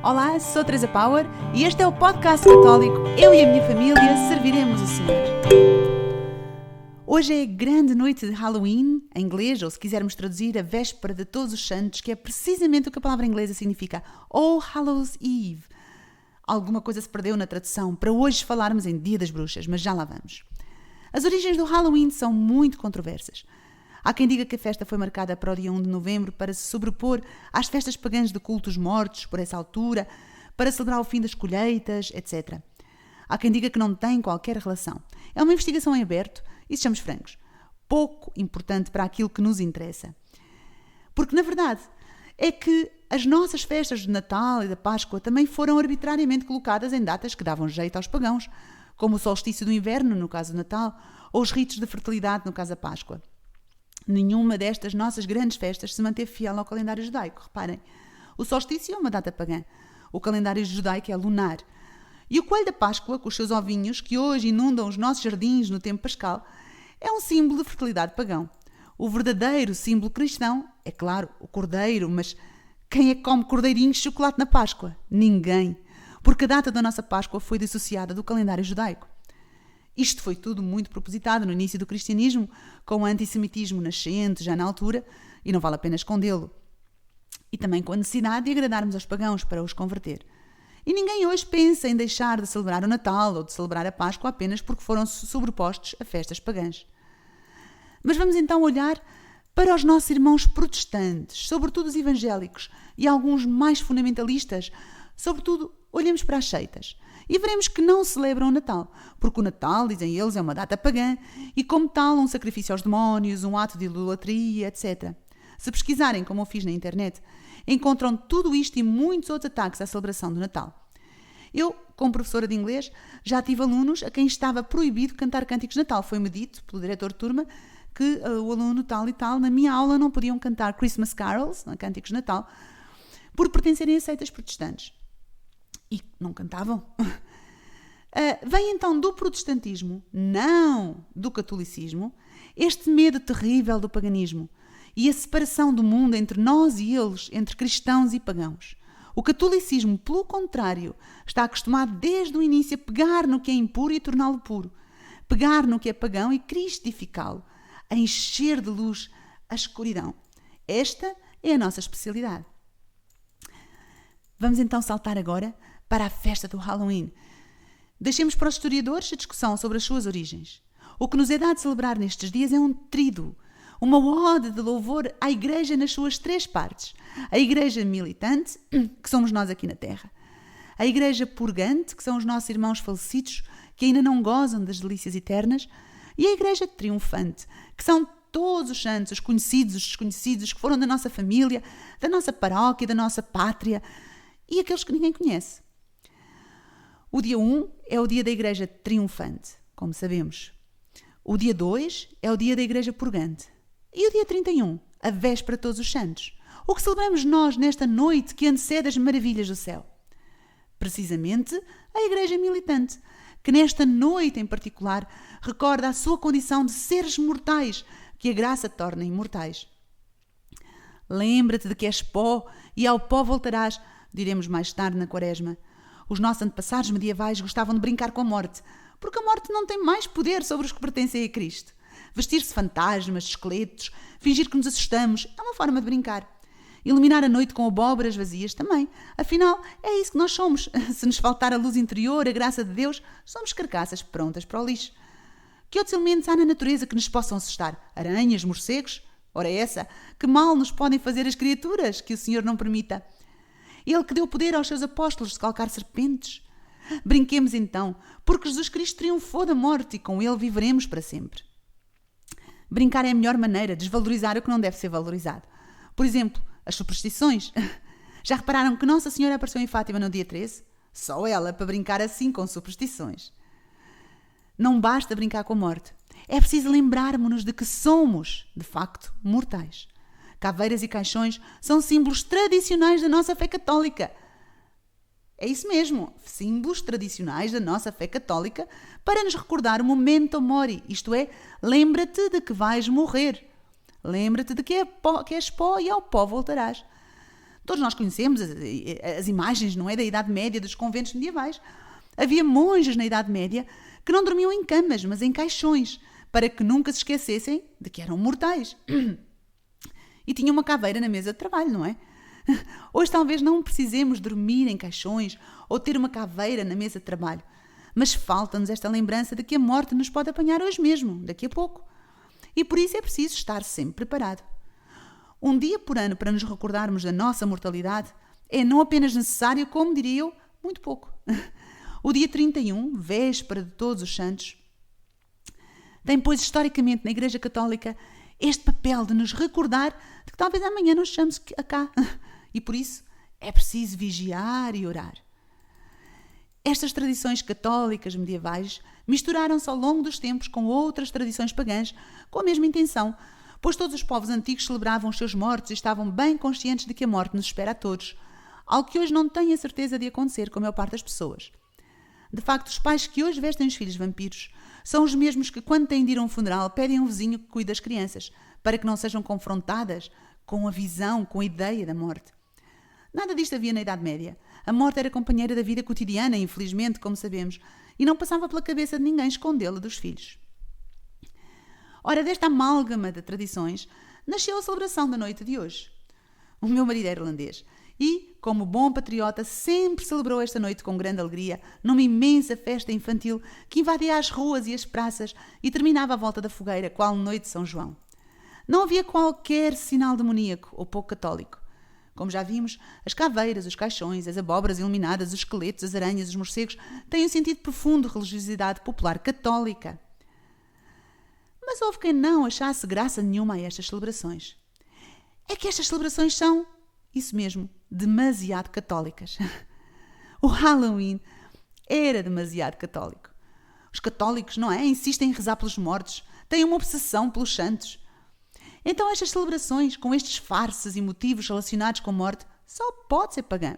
Olá, sou Teresa Power e este é o podcast católico Eu e a Minha Família Serviremos o Senhor. Hoje é a grande noite de Halloween, em inglês, ou se quisermos traduzir, a véspera de Todos os Santos, que é precisamente o que a palavra inglesa significa, All Hallows Eve. Alguma coisa se perdeu na tradução para hoje falarmos em Dia das Bruxas, mas já lá vamos. As origens do Halloween são muito controversas. Há quem diga que a festa foi marcada para o dia 1 de novembro para se sobrepor às festas pagãs de cultos mortos por essa altura, para celebrar o fim das colheitas, etc. Há quem diga que não tem qualquer relação. É uma investigação em aberto e, sejamos francos, pouco importante para aquilo que nos interessa. Porque, na verdade, é que as nossas festas de Natal e da Páscoa também foram arbitrariamente colocadas em datas que davam jeito aos pagãos, como o solstício do inverno, no caso do Natal, ou os ritos de fertilidade, no caso da Páscoa. Nenhuma destas nossas grandes festas se manteve fiel ao calendário judaico. Reparem, o solstício é uma data pagã, o calendário judaico é lunar. E o coelho da Páscoa, com os seus ovinhos, que hoje inundam os nossos jardins no tempo pascal, é um símbolo de fertilidade pagão. O verdadeiro símbolo cristão é, claro, o cordeiro, mas quem é que come cordeirinhos de chocolate na Páscoa? Ninguém, porque a data da nossa Páscoa foi dissociada do calendário judaico. Isto foi tudo muito propositado no início do cristianismo, com o antissemitismo nascente já na altura, e não vale a pena escondê-lo. E também com a necessidade de agradarmos aos pagãos para os converter. E ninguém hoje pensa em deixar de celebrar o Natal ou de celebrar a Páscoa apenas porque foram sobrepostos a festas pagãs. Mas vamos então olhar para os nossos irmãos protestantes, sobretudo os evangélicos, e alguns mais fundamentalistas, sobretudo olhemos para as seitas. E veremos que não celebram o Natal, porque o Natal, dizem eles, é uma data pagã e, como tal, um sacrifício aos demónios, um ato de idolatria, etc. Se pesquisarem, como eu fiz na internet, encontram tudo isto e muitos outros ataques à celebração do Natal. Eu, como professora de inglês, já tive alunos a quem estava proibido cantar cânticos de Natal. Foi-me dito pelo diretor de turma que o aluno tal e tal, na minha aula, não podiam cantar Christmas carols, cânticos de Natal, por pertencerem a seitas protestantes. E não cantavam. Vem então do protestantismo, não do catolicismo, este medo terrível do paganismo e a separação do mundo entre nós e eles, entre cristãos e pagãos. O catolicismo, pelo contrário, está acostumado desde o início a pegar no que é impuro e torná-lo puro, pegar no que é pagão e cristificá-lo, a encher de luz a escuridão. Esta é a nossa especialidade. Vamos então saltar agora para a festa do Halloween. Deixemos para os historiadores a discussão sobre as suas origens. O que nos é dado celebrar nestes dias é um tríduo, uma ode de louvor à Igreja nas suas três partes. A Igreja militante, que somos nós aqui na Terra. A Igreja purgante, que são os nossos irmãos falecidos, que ainda não gozam das delícias eternas. E a Igreja triunfante, que são todos os santos, os conhecidos, os desconhecidos, que foram da nossa família, da nossa paróquia, da nossa pátria, e aqueles que ninguém conhece. O dia 1 é o dia da Igreja triunfante, como sabemos. O dia 2 é o dia da Igreja purgante. E o dia 31, a véspera de Todos os Santos. O que celebramos nós nesta noite que antecede as maravilhas do céu? Precisamente a Igreja militante, que nesta noite em particular recorda a sua condição de seres mortais, que a graça torna imortais. Lembra-te de que és pó e ao pó voltarás, diremos mais tarde na Quaresma. Os nossos antepassados medievais gostavam de brincar com a morte, porque a morte não tem mais poder sobre os que pertencem a Cristo. Vestir-se fantasmas, esqueletos, fingir que nos assustamos, é uma forma de brincar. Iluminar a noite com abóboras vazias também. Afinal, é isso que nós somos. Se nos faltar a luz interior, a graça de Deus, somos carcaças prontas para o lixo. Que outros elementos há na natureza que nos possam assustar? Aranhas, morcegos? Ora essa, que mal nos podem fazer as criaturas, que o Senhor não permita. Ele que deu poder aos seus apóstolos de calcar serpentes. Brinquemos então, porque Jesus Cristo triunfou da morte e com ele viveremos para sempre. Brincar é a melhor maneira de desvalorizar o que não deve ser valorizado. Por exemplo, as superstições. Já repararam que Nossa Senhora apareceu em Fátima no dia 13? Só ela para brincar assim com superstições. Não basta brincar com a morte. É preciso lembrarmos-nos de que somos, de facto, mortais. Caveiras e caixões são símbolos tradicionais da nossa fé católica. É isso mesmo, símbolos tradicionais da nossa fé católica para nos recordar o memento mori, isto é, lembra-te de que vais morrer. Lembra-te de que és pó e ao pó voltarás. Todos nós conhecemos as imagens, não é, da Idade Média, dos conventos medievais. Havia monges na Idade Média que não dormiam em camas, mas em caixões, para que nunca se esquecessem de que eram mortais. E tinham uma caveira na mesa de trabalho, não é? Hoje talvez não precisemos dormir em caixões ou ter uma caveira na mesa de trabalho, mas falta-nos esta lembrança de que a morte nos pode apanhar hoje mesmo, daqui a pouco. E por isso é preciso estar sempre preparado. Um dia por ano para nos recordarmos da nossa mortalidade é não apenas necessário, como diria eu, muito pouco. O dia 31, véspera de Todos os Santos, tem, pois, historicamente na Igreja Católica, este papel de nos recordar de que talvez amanhã não estejamos cá. E por isso é preciso vigiar e orar. Estas tradições católicas medievais misturaram-se ao longo dos tempos com outras tradições pagãs com a mesma intenção, pois todos os povos antigos celebravam os seus mortos e estavam bem conscientes de que a morte nos espera a todos, algo que hoje não têm a certeza de acontecer com a maior parte das pessoas. De facto, os pais que hoje vestem os filhos vampiros são os mesmos que, quando têm de ir a um funeral, pedem a um vizinho que cuide das crianças, para que não sejam confrontadas com a visão, com a ideia da morte. Nada disto havia na Idade Média. A morte era companheira da vida cotidiana, infelizmente, como sabemos, e não passava pela cabeça de ninguém escondê-la dos filhos. Ora, desta amálgama de tradições, nasceu a celebração da noite de hoje. O meu marido é irlandês e, como bom patriota, sempre celebrou esta noite com grande alegria, numa imensa festa infantil que invadia as ruas e as praças e terminava à volta da fogueira, qual noite de São João. Não havia qualquer sinal demoníaco ou pouco católico. Como já vimos, as caveiras, os caixões, as abóboras iluminadas, os esqueletos, as aranhas, os morcegos têm um sentido profundo de religiosidade popular católica. Mas houve quem não achasse graça nenhuma a estas celebrações. É que estas celebrações são, isso mesmo, demasiado católicas. O Halloween era demasiado católico. Os católicos, não é? Insistem em rezar pelos mortos, têm uma obsessão pelos santos. Então estas celebrações, com estes farces e motivos relacionados com a morte, só pode ser pagã.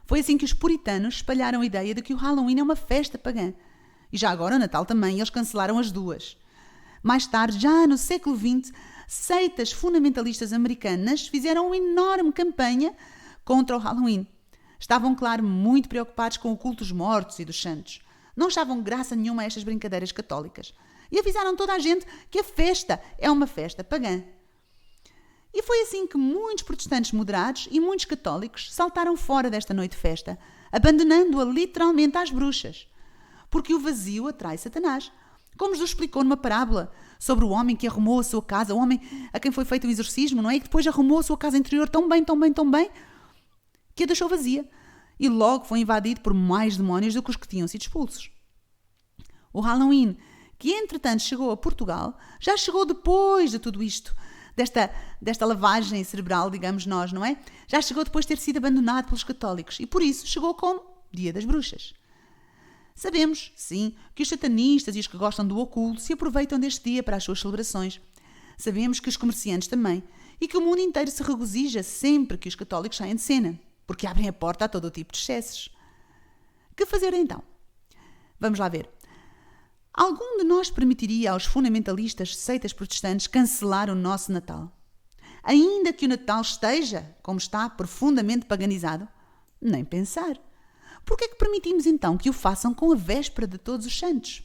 Foi assim que os puritanos espalharam a ideia de que o Halloween é uma festa pagã. E já agora o Natal também, eles cancelaram as duas. Mais tarde, já no século XX, seitas fundamentalistas americanas fizeram uma enorme campanha contra o Halloween. Estavam, claro, muito preocupados com o culto dos mortos e dos santos. Não achavam graça nenhuma a estas brincadeiras católicas. E avisaram toda a gente que a festa é uma festa pagã. E foi assim que muitos protestantes moderados e muitos católicos saltaram fora desta noite de festa, abandonando-a literalmente às bruxas. Porque o vazio atrai Satanás. Como Jesus explicou numa parábola sobre o homem que arrumou a sua casa, o homem a quem foi feito o exorcismo, não é? E que depois arrumou a sua casa interior tão bem, que a deixou vazia. E logo foi invadido por mais demónios do que os que tinham sido expulsos. O Halloween, que entretanto chegou a Portugal, já chegou depois de tudo isto, desta lavagem cerebral, digamos nós, não é? Já chegou depois de ter sido abandonado pelos católicos e por isso chegou como Dia das Bruxas. Sabemos, sim, que os satanistas e os que gostam do oculto se aproveitam deste dia para as suas celebrações. Sabemos que os comerciantes também e que o mundo inteiro se regozija sempre que os católicos saem de cena, porque abrem a porta a todo o tipo de excessos. Que fazer então? Vamos lá ver. Algum de nós permitiria aos fundamentalistas seitas protestantes cancelar o nosso Natal? Ainda que o Natal esteja, como está, profundamente paganizado? Nem pensar. Por que é que permitimos então que o façam com a véspera de Todos os Santos?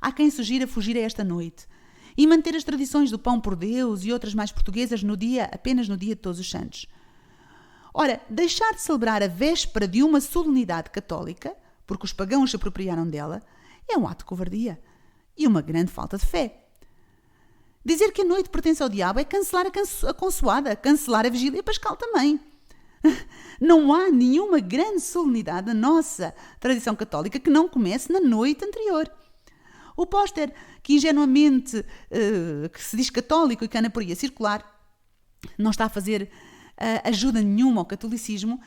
Há quem sugira fugir a esta noite e manter as tradições do pão por Deus e outras mais portuguesas apenas no dia de Todos os Santos. Ora, deixar de celebrar a véspera de uma solenidade católica, porque os pagãos se apropriaram dela, é um ato de covardia e uma grande falta de fé. Dizer que a noite pertence ao diabo é cancelar a consoada, cancelar a vigília pascal também. Não há nenhuma grande solenidade da nossa tradição católica que não comece na noite anterior. O póster que ingenuamente que se diz católico e que anda por aí a circular não está a fazer ajuda nenhuma ao catolicismo,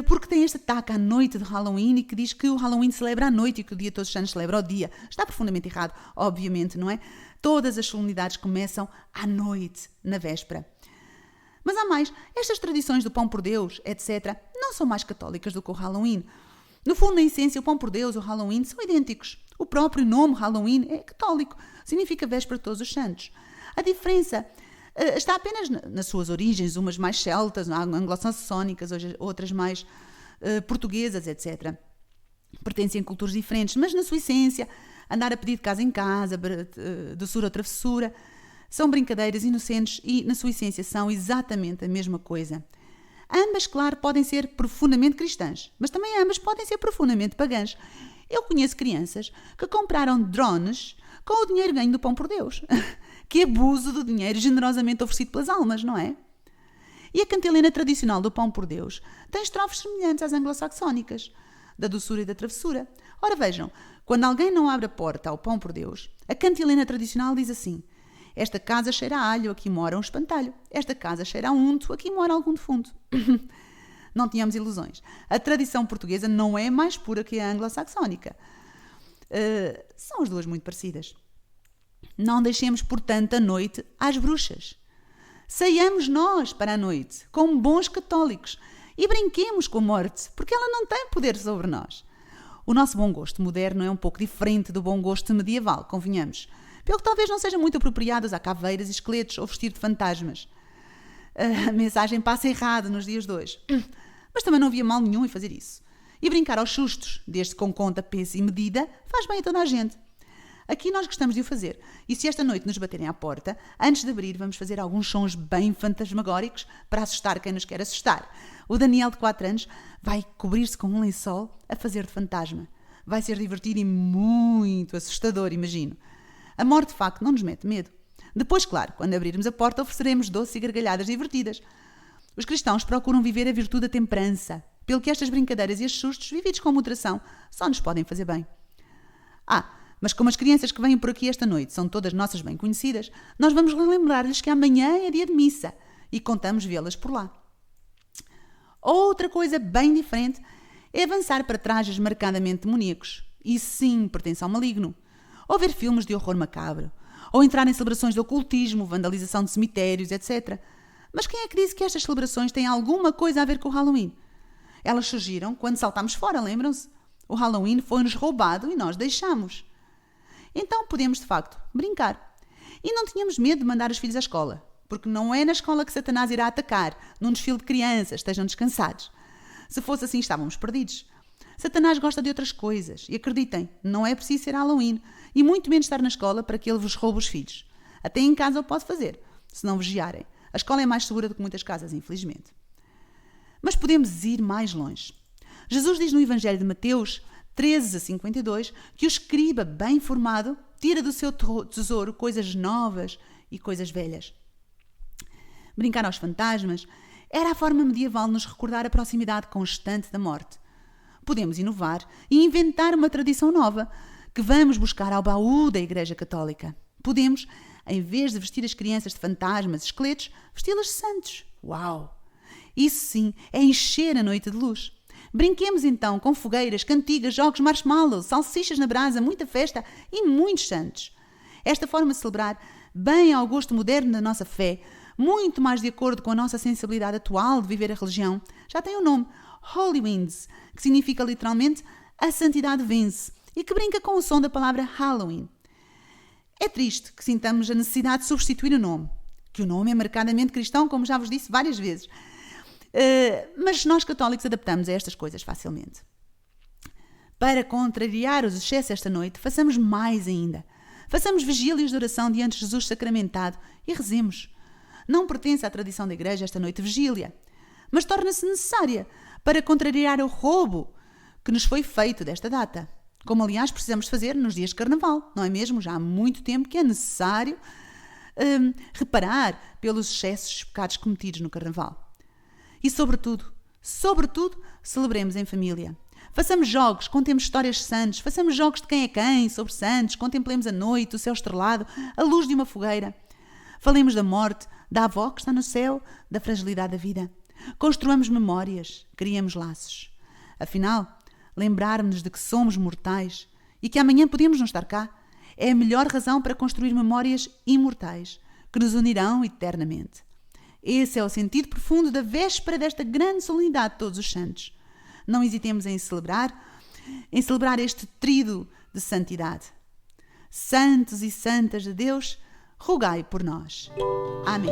porque tem este ataque à noite de Halloween e que diz que o Halloween celebra à noite e que o dia de Todos os Santos celebra ao dia. Está profundamente errado, obviamente, não é? Todas as solenidades começam à noite, na véspera. Mas há mais, estas tradições do pão por Deus, etc., não são mais católicas do que o Halloween. No fundo, na essência, o pão por Deus e o Halloween são idênticos. O próprio nome Halloween é católico, significa véspera de Todos os Santos. A diferença está apenas nas suas origens, umas mais celtas, anglo-saxónicas, outras mais portuguesas, etc. Pertencem a culturas diferentes, mas na sua essência, andar a pedir de casa em casa, doçura ou travessura, são brincadeiras inocentes e, na sua essência, são exatamente a mesma coisa. Ambas, claro, podem ser profundamente cristãs, mas também ambas podem ser profundamente pagãs. Eu conheço crianças que compraram drones com o dinheiro ganho do pão por Deus. Que abuso do dinheiro generosamente oferecido pelas almas, não é? E a cantilena tradicional do pão por Deus tem estrofes semelhantes às anglo-saxónicas, da doçura e da travessura. Ora vejam, quando alguém não abre a porta ao pão por Deus, a cantilena tradicional diz assim: esta casa cheira a alho, aqui mora um espantalho. Esta casa cheira a unto, aqui mora algum defunto. Não tínhamos ilusões. A tradição portuguesa não é mais pura que a anglo-saxónica. São as duas muito parecidas. Não deixemos, portanto, a noite às bruxas. Saiamos nós para a noite, como bons católicos, e brinquemos com a morte, porque ela não tem poder sobre nós. O nosso bom gosto moderno é um pouco diferente do bom gosto medieval, convenhamos, pelo que talvez não sejam muito apropriados a caveiras e esqueletos ou vestir de fantasmas. A mensagem passa errado nos dias de hoje. Mas também não havia mal nenhum em fazer isso. E brincar aos sustos, desde com conta, peso e medida, faz bem a toda a gente. Aqui nós gostamos de o fazer. E se esta noite nos baterem à porta, antes de abrir vamos fazer alguns sons bem fantasmagóricos para assustar quem nos quer assustar. O Daniel, de 4 anos, vai cobrir-se com um lençol a fazer de fantasma. Vai ser divertido e muito assustador, imagino. A morte, de facto, não nos mete medo. Depois, claro, quando abrirmos a porta, ofereceremos doces e gargalhadas divertidas. Os cristãos procuram viver a virtude da temperança, pelo que estas brincadeiras e estes sustos, vividos com moderação, só nos podem fazer bem. Mas como as crianças que vêm por aqui esta noite são todas nossas bem conhecidas, nós vamos relembrar-lhes que amanhã é dia de missa e contamos vê-las por lá. Outra coisa bem diferente é avançar para trajes marcadamente demoníacos. Isso sim pertence ao maligno. Ou ver filmes de horror macabro. Ou entrar em celebrações de ocultismo, vandalização de cemitérios, etc. Mas quem é que disse que estas celebrações têm alguma coisa a ver com o Halloween? Elas surgiram quando saltámos fora, lembram-se? O Halloween foi-nos roubado e nós deixámos. Então podemos, de facto, brincar. E não tínhamos medo de mandar os filhos à escola, porque não é na escola que Satanás irá atacar, num desfile de crianças, estejam descansados. Se fosse assim, estávamos perdidos. Satanás gosta de outras coisas, e acreditem, não é preciso ser Halloween, e muito menos estar na escola para que ele vos roube os filhos. Até em casa o pode fazer, se não vigiarem. A escola é mais segura do que muitas casas, infelizmente. Mas podemos ir mais longe. Jesus diz no Evangelho de Mateus 13:52, que o escriba bem formado tira do seu tesouro coisas novas e coisas velhas. Brincar aos fantasmas era a forma medieval de nos recordar a proximidade constante da morte. Podemos inovar e inventar uma tradição nova, que vamos buscar ao baú da Igreja Católica. Podemos, em vez de vestir as crianças de fantasmas e esqueletos, vesti-las de santos. Uau! Isso sim é encher a noite de luz. Brinquemos então com fogueiras, cantigas, jogos, marshmallows, salsichas na brasa, muita festa e muitos santos. Esta forma de celebrar, bem ao gosto moderno da nossa fé, muito mais de acordo com a nossa sensibilidade atual de viver a religião, já tem o nome Halloween's, que significa literalmente a santidade vence, e que brinca com o som da palavra Halloween. É triste que sintamos a necessidade de substituir o nome, que o nome é marcadamente cristão, como já vos disse várias vezes. Mas nós católicos adaptamos a estas coisas facilmente. Para contrariar os excessos esta noite, façamos mais ainda. Façamos vigílias de oração diante de Jesus sacramentado e rezemos. Não pertence à tradição da Igreja esta noite vigília, mas torna-se necessária para contrariar o roubo que nos foi feito desta data. Como, aliás, precisamos fazer nos dias de Carnaval, não é mesmo? Já há muito tempo que é necessário reparar pelos excessos e pecados cometidos no Carnaval. E, sobretudo, celebremos em família. Façamos jogos, contemos histórias de santos, façamos jogos de quem é quem, sobre santos, contemplemos a noite, o céu estrelado, a luz de uma fogueira. Falemos da morte, da avó que está no céu, da fragilidade da vida. Construamos memórias, criemos laços. Afinal, lembrarmos-nos de que somos mortais e que amanhã podemos não estar cá é a melhor razão para construir memórias imortais que nos unirão eternamente. Esse é o sentido profundo da véspera desta grande solenidade de todos os santos. Não hesitemos em celebrar este tríduo de santidade. Santos e santas de Deus, rogai por nós. Amém.